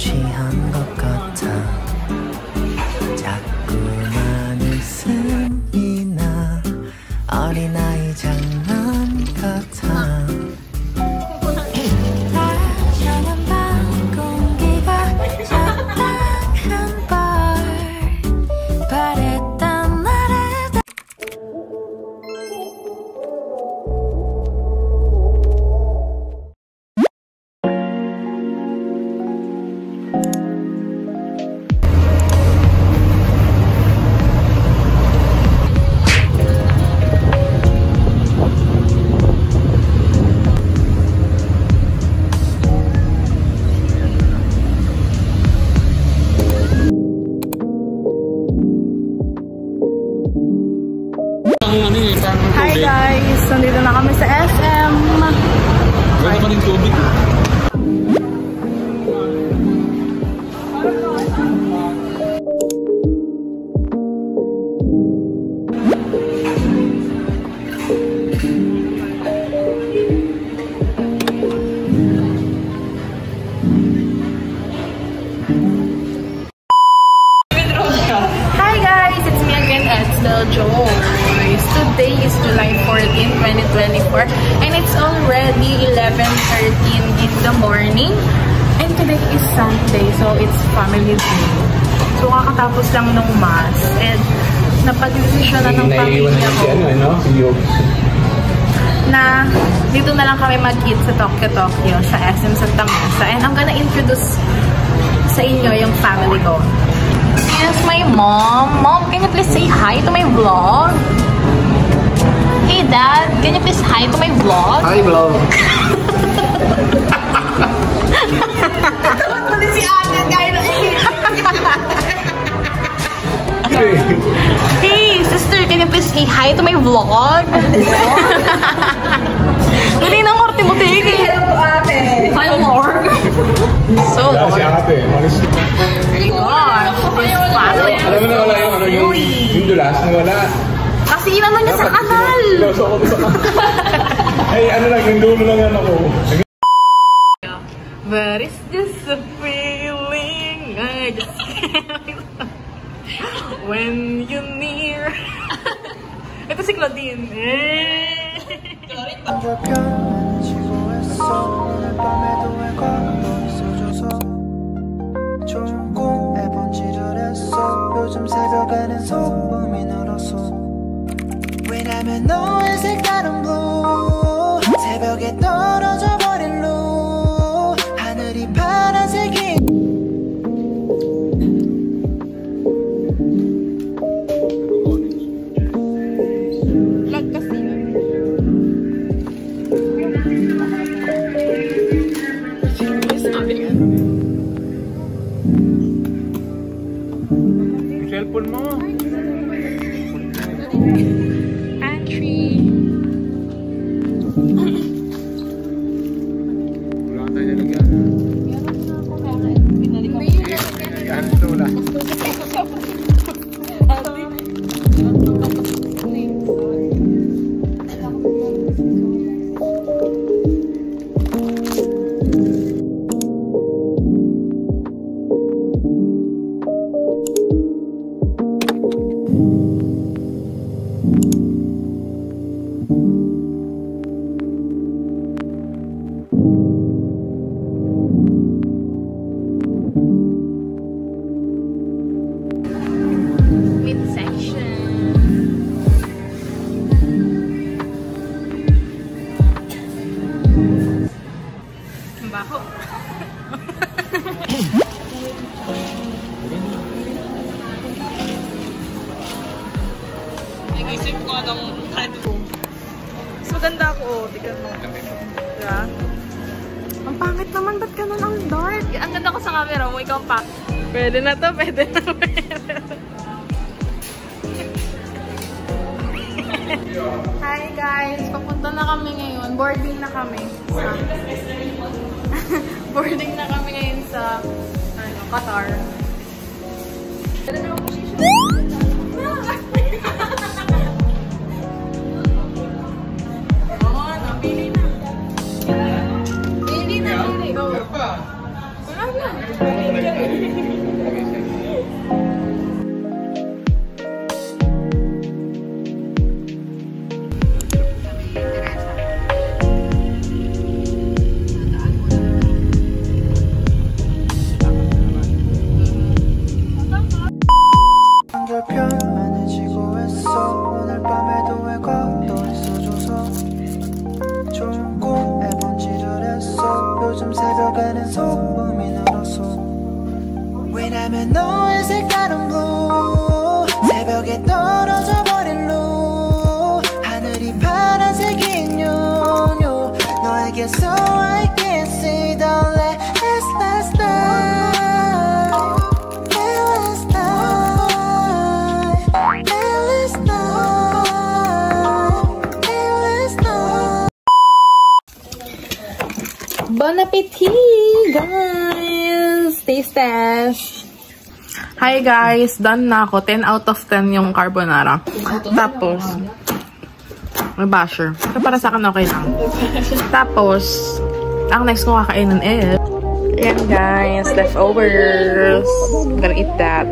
취한 것 같아. 자꾸만 웃음이 나. 어린아이 장난 같아. 나는 밤 공기가 딱딱한 걸 바랬던 나를 Hi guys! Nandito na kami sa SM. Ganda pa rin tubig. Hi guys! It's me again, Edsel Joyce. Today is July 14, 2024 and it's already 11:13 in the morning. And today is Sunday, so it's family day. So kakatapos lang ng mass and napag-desisyon na ng pamilya ko na dito na lang kami mag-eat sa Tokyo sa SM Santa Mesa. And I'm gonna introduce sa inyo yung family ko. Yes, my mom. Mom, can you please say hi to my vlog? Hey, Dad, can you please hi to my vlog? Hi, vlog. Pati si Ate, gaya na Hey, sister, can you please say hi to my vlog? Hindi na korte mo, Tiki. Hello po, Ate. Hi, Lord. So, Lord. Si Ate. My gosh, this family is Alam mo na wala yung ano yung dulas na wala. kasi inano niya sa kanal. Loso ako sa kanal. Ay, ano lang, yung dulo lang yan ako. But it's just a feeling I just when you're near. Ito si Claudine. 오늘 밤에도 왜 걸어 있어줘서 좋은 꿈 매번 지랄했어. 요즘 새벽에는 소음이 늘었어. 왜냐면 너의 색다른 blue 새벽에 떨어져 버린 루 하늘이 파란색이 Cellphone mo. Pantry. Wala tayo nilagyan. Yan, lola. Nag-isip ko ng card ko. Mas maganda ako, oh. Tignan mo. Diba? Ang pangit naman, ba't ganun ang dark? Ang ganda ko sa camera mo, ikaw pa. Pwede na to, pwede na, pwede na. Hi guys! Papunta na kami ngayon. Boarding na kami. Boarding na kami ngayon sa Qatar. Pwede na yung position. Pili na. Pili na, pili. Go. 편안해지고 했어. 오늘 밤에도 왜 걷어 있어줘서 좋은 꿈 해본지를 했어. 요즘 새벽에는 소음이 늘었어. 왜냐면 너의 색다른 blue 새벽에 떨어져 버린 루 하늘이 파란색인 요요 너에게서 I can see the last night. Bon appetit, guys! Taste test! Hi guys! Done na ako. 10 out of 10 yung carbonara. Tapos, may basher. So, para sa akin okay lang. Tapos, ang next ko kakainin is, ayan guys, leftovers. I'm gonna eat that.